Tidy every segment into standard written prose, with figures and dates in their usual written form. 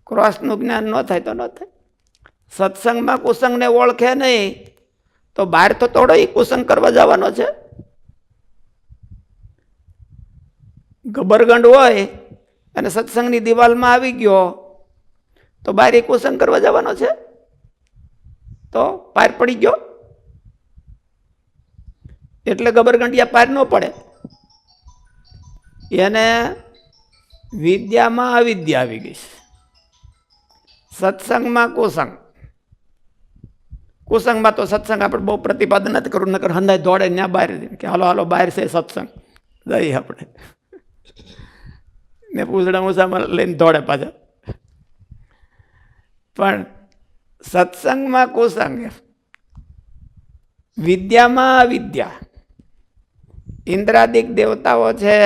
ક્રોસનું જ્ઞાન ન થાય તો ન થાય. સત્સંગમાં કુસંગને ઓળખે નહીં તો બહાર તો થોડો એ કુસંગ કરવા જવાનો છે. ગબરગંડ હોય અને સત્સંગની દિવાલમાં આવી ગયો તો બહાર એ કુસંગ કરવા જવાનો છે, તો પાર પડી ગયો. એટલે ગબરગંડિયા પાર ન પડે. એને વિદ્યામાં અવિદ્યા આવી ગઈ છે, સત્સંગમાં કુસંગ. કુસંગમાં તો સત્સંગ આપણે બહુ પ્રતિપાદન નથી કરવું, નકર હંધાય દોડે ત્યાં બહાર કે હાલો હાલો બહાર છે સત્સંગ, જઈએ આપણે ને પૂછડા મૂછામાં લઈને દોડે પાછા. પણ સત્સંગમાં કુસંગ, વિદ્યામાં અવિદ્યા. ઇન્દ્રાદિક દેવતાઓ છે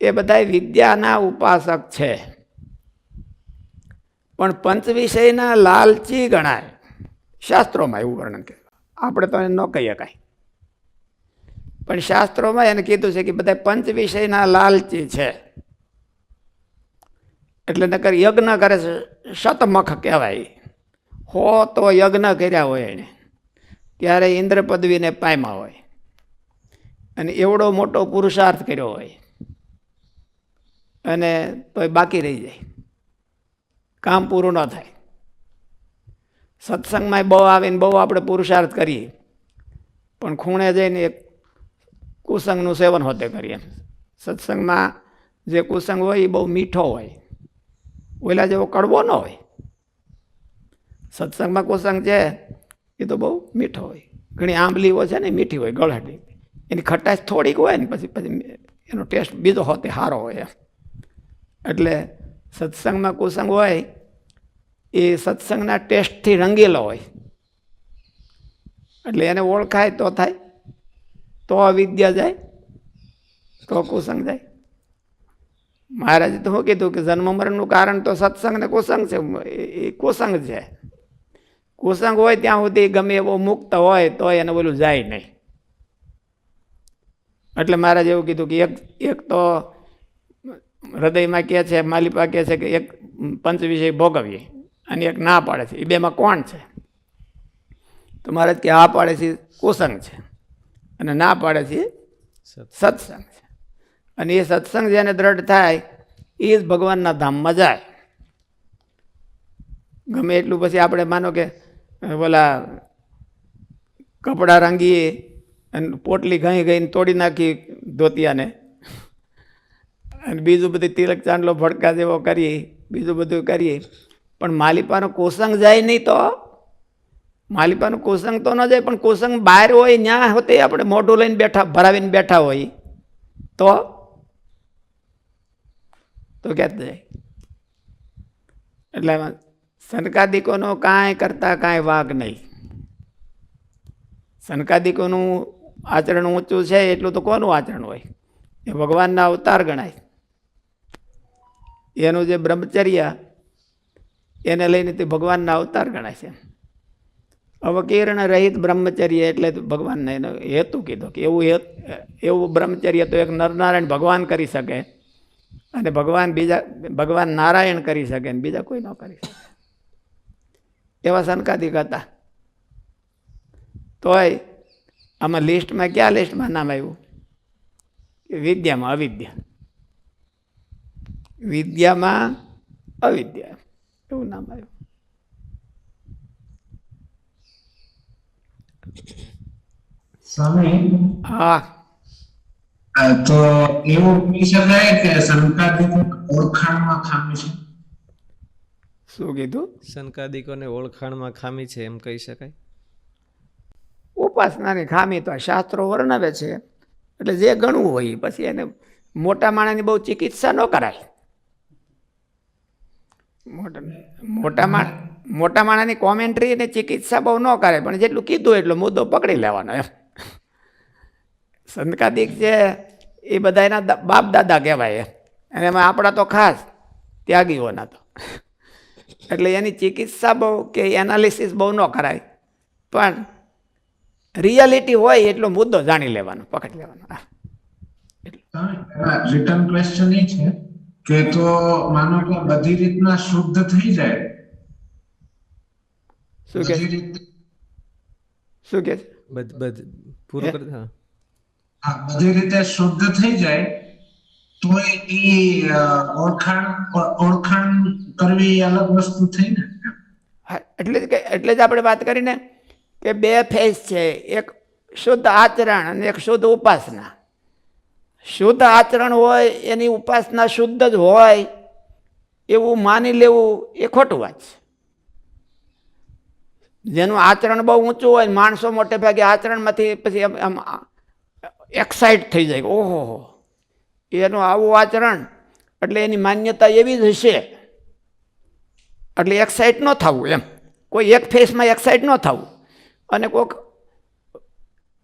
એ બધા વિદ્યાના ઉપાસક છે, પણ પંચ વિષયના લાલચી ગણાય. શાસ્ત્રોમાં એવું વર્ણન કર્યું, આપણે તો ન કહીએ કાંઈ, પણ શાસ્ત્રોમાં એને કીધું છે કે બધા પંચ વિષયના લાલચી છે. એટલે નકર યજ્ઞ કરે છે, શતમખ કહેવાય. હો તો યજ્ઞ કર્યા હોય એને ત્યારે ઇન્દ્ર પદવીને પામ્યા હોય, અને એવડો મોટો પુરુષાર્થ કર્યો હોય અને તોય બાકી રહી જાય, કામ પૂરું ન થાય. સત્સંગમાં બહુ આવીને બહુ આપણે પુરુષાર્થ કરીએ, પણ ખૂણે જઈને એક કુસંગનું સેવન હોતે કરીએ. સત્સંગમાં જે કુસંગ હોય એ બહુ મીઠો હોય, ઓલા જેવો કડવો ન હોય. સત્સંગમાં કુસંગ છે એ તો બહુ મીઠો હોય. ઘણી આંબલીઓ છે ને મીઠી હોય, ગળાટી, એની ખટાશ થોડીક હોય ને પછી એનો ટેસ્ટ બીજો હોતે સારો હોય. એટલે સત્સંગમાં કુસંગ હોય એ સત્સંગના ટેસ્ટથી રંગેલો હોય, એટલે એને ઓળખાય તો થાય, તો અવિદ્યા જાય, તો કુસંગ જાય. મહારાજે તો શું કીધું કે જન્મ મરણનું કારણ તો સત્સંગ ને કુસંગ છે, એ કુસંગ છે. કુસંગ હોય ત્યાં સુધી ગમે એવો મુક્ત હોય તો એને બોલું જાય નહીં. એટલે મહારાજ એવું કીધું કે એક તો હૃદયમાં કહે છે, માલિપા કહે છે કે એક પંચ વિષય ભોગવીએ, અને એક ના પાડે છે. એ બેમાં કોણ છે? તો મહારાજ કે આ પાડે છે કુસંગ છે, અને ના પાડે છે સત્સંગ છે. અને એ સત્સંગ જેને દ્રઢ થાય એ જ ભગવાનના ધામમાં જાય. ગમે એટલું પછી આપણે માનો કે બોલા કપડાં રંગીએ અને પોટલી ઘઈ ગઈને તોડી નાખી ધોતિયાને, અને બીજું બધું તિલક ચાંદલો ભડકા જેવો કરીએ, બીજું બધું કરીએ, પણ માલિપાનો કુસંગ જાય નહીં તો માલિપાનો કુસંગ તો ન જાય. પણ કુસંગ બહાર હોય ત્યાં હોતે આપણે મોઢું લઈને બેઠા, ભરાવીને બેઠા હોય તો ક્યાં જાય? એટલે સનકાદિકોનો કાંઈ કરતા કાંઈ વાગ નહીં. સનકાદિકોનું આચરણ ઊંચું છે એટલું તો કોનું આચરણ હોય? એ ભગવાનના અવતાર ગણાય. એનું જે બ્રહ્મચર્ય એને લઈને તે ભગવાનના અવતાર ગણાય છે. અવકીર્ણ રહિત બ્રહ્મચર્ય એટલે ભગવાનને એનો હેતુ કીધો કે એવું બ્રહ્મચર્ય તો એક નરનારાયણ ભગવાન કરી શકે, અને ભગવાન નારાયણ કરી શકે, ને બીજા કોઈ ન કરી શકે. એવા સનકાદિક હતા. તોય આમાં લિસ્ટમાં ક્યાં લિસ્ટમાં નામ આવ્યું? વિદ્યામાં અવિદ્યા. વિદ્યામાં અવિદ્યા એવું નામ આવ્યું. સ્વામી, હા, તો એવું કહી શકાય કે સંકાદિક ઓળખાણમાં ખામી છે? શું કીધું? સંકાદિકોને ઓળખાણમાં ખામી છે એમ કહી શકાય. ઉપાસનાની ખામી તો શાસ્ત્રો વર્ણવે છે, એટલે જે ગણવું હોય પછી એને મોટા માણસની બહુ ચિકિત્સા ન કરાય. મોટા માણસની કોમેન્ટ્રી અને ચિકિત્સા બહુ ન કરે, પણ જેટલું કીધું એટલો મુદ્દો પકડી લેવાનો એમ. સંકાદિક છે એ બધા એના બાપ દાદા કહેવાય, અને એમાં આપણા તો ખાસ ત્યાગીઓના તો, એટલે એની ચિકિત્સા બહુ કે એનાલિસિસ બહુ ન કરાય, પણ રિયાલિટી હોય એટલો મુદ્દો જાણી લેવાનો, પકડી લેવાનો. રિટર્ન ક્વેશ્ચન એ છે કે તો માનો કે બધી રીતના શુદ્ધ થઈ જાય, શું કે બધી રીતે શું કે છે? બધ પૂરું કરી હા. હા, બધી રીતે શુદ્ધ થઈ જાય તો એ ઓળખાણ કરવી એ અલગ વસ્તુ થઈ ને. હા, એટલે જ આપણે વાત કરીને કે બે ફેસ છે, એક શુદ્ધ આચરણ અને એક શુદ્ધ ઉપાસના. શુદ્ધ આચરણ હોય એની ઉપાસના શુદ્ધ જ હોય એવું માની લેવું એ ખોટું વાત છે. જેનું આચરણ બહુ ઊંચું હોય, માણસો મોટે ભાગે આચરણમાંથી પછી આમ એક્સાઇટ થઈ જાય, ઓહો એનું આવું આચરણ એટલે એની માન્યતા એવી જ હશે, એટલે એક્સાઇટ ન થવું એમ. કોઈ એક ફેસમાં એક્સાઇટ ન થવું, અને કોઈક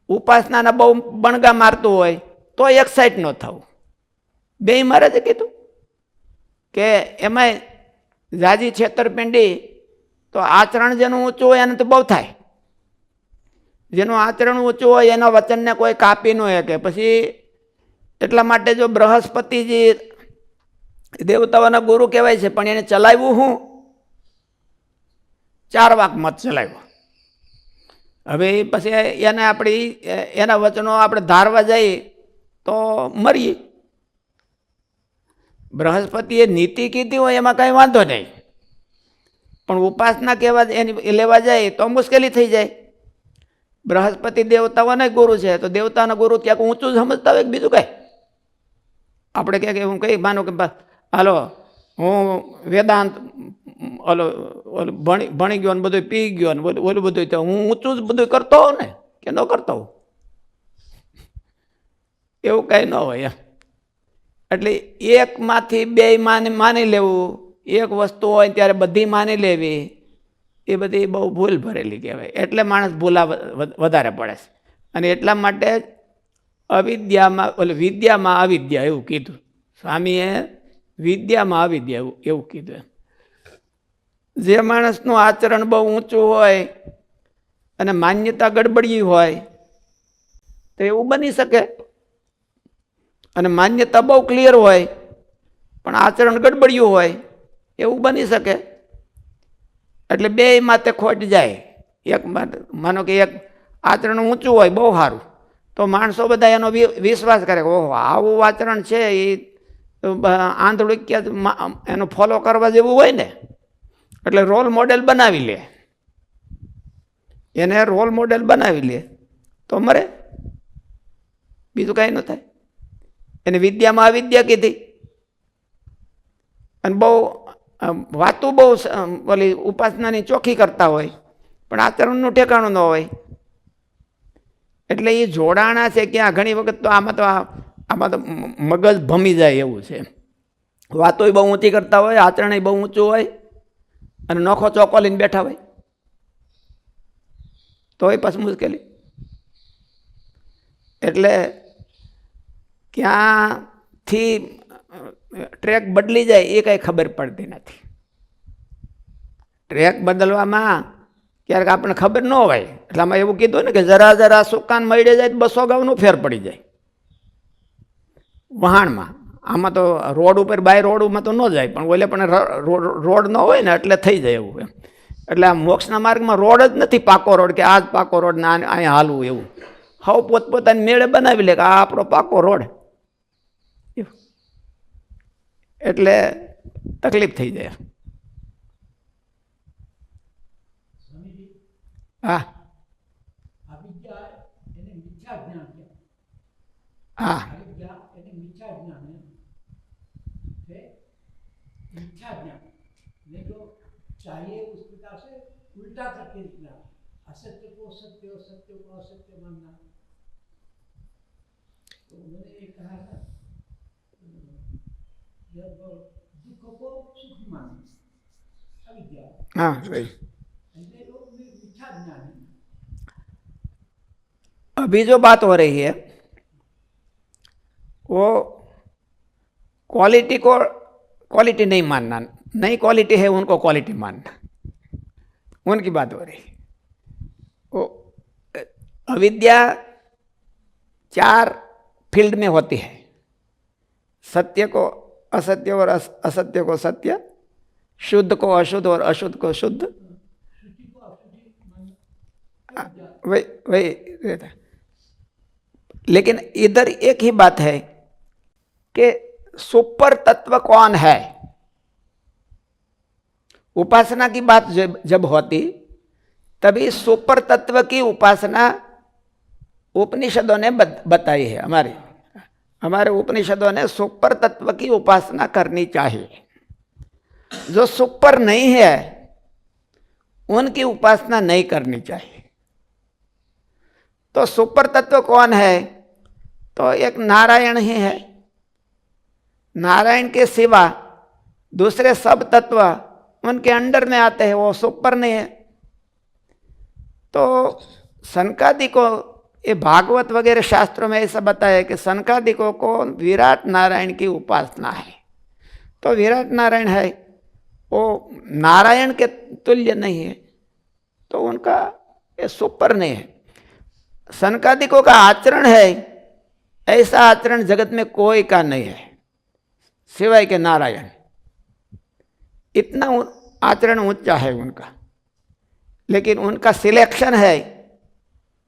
ઉપાસનાના બહુ બણગા મારતું હોય તો એક્સાઇટ ન થવું. બે મહારાજે કીધું કે એમાંય જાજી છેતરપિંડી તો આચરણ જેનું ઊંચું હોય એને તો બહુ થાય. જેનું આચરણ ઊંચું હોય એના વચનને કોઈ કાપી ન શકે. પછી એટલા માટે જો બૃહસ્પતિજી દેવતાઓના ગુરુ કહેવાય છે, પણ એને ચલાવ્યું હું 4 વાક મત ચલાવ્યો. હવે પછી એને આપણી એના વચનો આપણે ધારવા જઈએ તો મરીએ. બૃહસ્પતિએ નીતિ કીધી હોય એમાં કાંઈ વાંધો નહીં, પણ ઉપાસના કહેવા એની લેવા જાય તો મુશ્કેલી થઈ જાય. બૃહસ્પતિ દેવતાઓના ગુરુ છે, તો દેવતાના ગુરુ ક્યાંક ઊંચું સમજતા હોય બીજું કાંઈ. આપણે ક્યાંક હું કઈ માનો કે હાલો હું વેદાંત ભણી ગયો ને બધું પી ગયો ને ઓલું બધું, તો હું ઊંચું જ બધું કરતો હોઉં ને કે ન કરતો હોઉં? એવું કાંઈ ન હોય એમ. એટલે એકમાંથી બે માની લેવું, એક વસ્તુ હોય ત્યારે બધી માની લેવી, એ બધી બહુ ભૂલ ભરેલી કહેવાય. એટલે માણસ ભૂલા વધારે પડે છે. અને એટલા માટે અવિદ્યામાં વિદ્યામાં અવિદ્યા એવું કીધું સ્વામીએ. વિદ્યામાં અવિદ્યા એવું કીધું. જે માણસનું આચરણ બહુ ઊંચું હોય અને માન્યતા ગડબડી હોય તો એવું બની શકે, અને માન્યતા બહુ ક્લિયર હોય પણ આચરણ ગડબડિયું હોય એવું બની શકે. એટલે બે માથે ખોટ જાય. એક માનો કે એક આચરણ ઊંચું હોય બહુ સારું, તો માણસો બધા એનો વિશ્વાસ કરે કે ઓહો આવું આચરણ છે, એ આંધળું ક્યાં એનો ફોલો કરવા જેવું હોય ને, એટલે રોલ મોડેલ બનાવી લે. એને રોલ મોડેલ બનાવી લે તો મરે, બીજું કાંઈ ન થાય. એને વિદ્યામાં અવિદ્યા કીધી, અને બહુ વાતું બહુ ઓલી ઉપાસનાની ચોખ્ખી કરતા હોય પણ આચરણનું ઠેકાણું ન હોય. એટલે એ જોડાણા છે ક્યાં ઘણી વખત તો આમાં તો મગજ ભમી જાય એવું છે. વાતો બહુ ઊંચી કરતા હોય, આચરણ બહુ ઊંચું હોય, અને નોખો ચોકો લઈને બેઠા હોય તો એ પાછું મુશ્કેલી. એટલે ક્યાંથી ટ્રેક બદલી જાય એ કાંઈ ખબર પડતી નથી. ટ્રેક બદલવામાં ક્યારેક આપણને ખબર ન હોય. એટલે આમાં એવું કીધું ને કે જરા જરા સુકાન મળી જાય 200 ગાઉનું ફેર પડી જાય વહાણમાં. આમાં તો રોડ ઉપર બાય રોડમાં તો ન જાય, પણ ઓલે પણ રોડ ન હોય ને એટલે થઈ જાય એવું એમ. એટલે આ મોક્ષના માર્ગમાં રોડ જ નથી પાકો રોડ, કે આ જ પાકો રોડ ને અહીંયા હાલવું એવું. હવે પોતપોતાની મેળે બનાવી લે કે આ આપણો પાકો રોડ, એટલે તકલીફ થઈ જાય. હા હા चाहिए उस प्रकार से उल्टा करके निकला, असत्य को सत्य और सत्य को असत्य मानना। तो उन्होंने ये कहा ना, जब दुख को सुख माने अविद्या, हाँ सही। ऐसे लोग में मिथ्या ज्ञान है। अभी जो बात हो रही है वो क्वालिटी को क्वालिटी नहीं मानना, नई क्वालिटी है उनको क्वालिटी मानना, उनकी बात हो रही है। वो अविद्या 4 फील्ड में होती है। सत्य को असत्य और असत्य को सत्य, शुद्ध को अशुद्ध और अशुद्ध को शुद्ध, वही वही रहता है। लेकिन इधर एक ही बात है कि सुपर तत्व कौन है। उपासना की बात जब होती तभी सुपर तत्व की उपासना उपनिषदों ने बताई है। हमारे उपनिषदों ने सुपर तत्व की उपासना करनी चाहिए। जो सुपर नहीं है उनकी उपासना नहीं करनी चाहिए। तो सुपर तत्व कौन है? तो एक नारायण ही है। नारायण के सिवा दूसरे सब तत्व उनके अंडर में आते हैं, वो सुपर नहीं है। तो सनकादि को, ये भागवत वगैरह शास्त्रों में ऐसा बताया है कि सनकादिकों को विराट नारायण की उपासना है। तो विराट नारायण है, वो नारायण के तुल्य नहीं है, तो उनका ये सुपर नहीं है। सनकादिकों का आचरण है, ऐसा आचरण जगत में कोई का नहीं है सिवाय के नारायण। इतना आचरण ऊंचा है उनका, लेकिन उनका सिलेक्शन है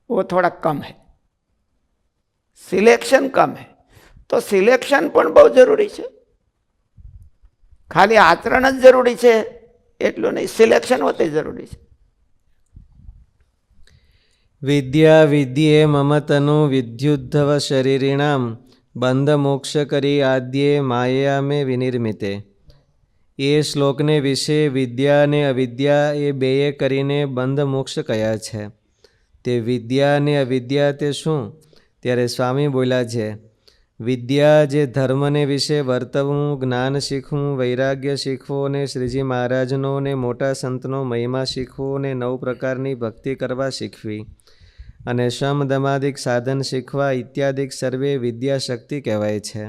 वो थोड़ा कम है, सिलेक्शन कम है। तो सिलेक्शन પણ બહુ જરૂરી છે। ખાલી આચરણ જ જરૂરી છે એટલું નહીં, સિલેક્શન હોતે જરૂરી છે। વિદ્યા વિદ્યે મમતનુ વિદ્યુદ્ધવ શરીરિણામ બંધ મોક્ષ કરી આદ્યે માયા મેં વિનિર્મિતે। એ શ્લોકને વિશે વિદ્યા અને અવિદ્યા એ બેએ કરીને બંધ મોક્ષ કયા છે। તે વિદ્યા અને અવિદ્યા તે શું? ત્યારે સ્વામી બોલ્યા છે, વિદ્યા જે ધર્મને વિશે વર્તવું, જ્ઞાન શીખવું, વૈરાગ્ય શીખવું અને શ્રીજી મહારાજનો ને મોટા સંતનો મહિમા શીખવું અને 9 પ્રકારની ભક્તિ કરવા શીખવી અને શમ દમાદિક સાધન શીખવા ઇત્યાદિક સર્વે વિદ્યા શક્તિ કહેવાય છે।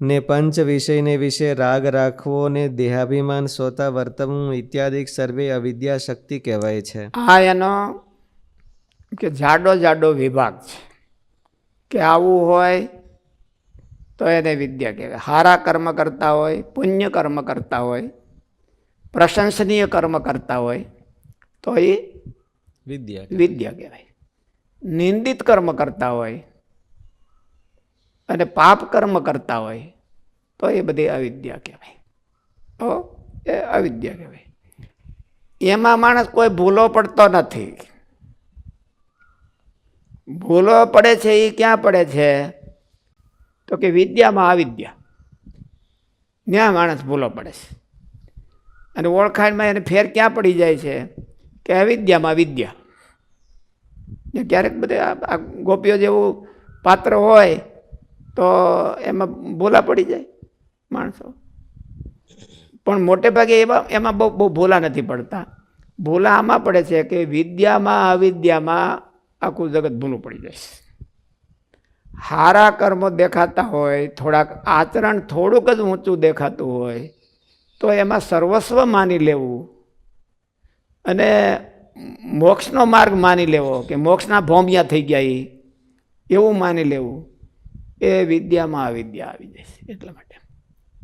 ને પંચ વિષયને વિશે રાગ રાખવો ને દેહાભિમાન સોતા વર્તવું ઇત્યાદિક સર્વે અવિદ્યા શક્તિ કહેવાય છે। આ એનો કે જાડો જાડો વિભાગ છે કે આવું હોય તો એને વિદ્યા કહેવાય। સારા કર્મ કરતા હોય, પુણ્ય કર્મ કરતા હોય, પ્રશંસનીય કર્મ કરતા હોય તો એ વિદ્યા કહેવાય। નિંદિત કર્મ કરતા હોય અને પાપ કર્મ કરતા હોય તો એ બધી અવિદ્યા કહેવાય। તો એ અવિદ્યા કહેવાય। એમાં માણસ કોઈ ભૂલો પડતો નથી। ભૂલો પડે છે એ ક્યાં પડે છે? તો કે વિદ્યામાં અવિદ્યા, ત્યાં માણસ ભૂલો પડે છે। અને ઓળખાણમાં એને ફેર ક્યાં પડી જાય છે? કે અવિદ્યામાં વિદ્યા। ક્યારેક બધે આ ગોપીઓ જેવું પાત્ર હોય તો એમાં ભૂલા પડી જાય માણસો, પણ મોટે ભાગે એમાં બહુ ભૂલા નથી પડતા। ભૂલા આમાં પડે છે કે વિદ્યામાં અવિદ્યામાં આખું જગત ભૂલું પડી જાય છે। સારા કર્મો દેખાતા હોય, થોડાક આચરણ થોડુંક જ ઊંચું દેખાતું હોય તો એમાં સર્વસ્વ માની લેવું અને મોક્ષનો માર્ગ માની લેવો કે મોક્ષના ભોમિયા થઈ ગયા એવું માની લેવું, એ વિદ્યામાં અવિદ્યા આવી જાય છે। એટલા માટે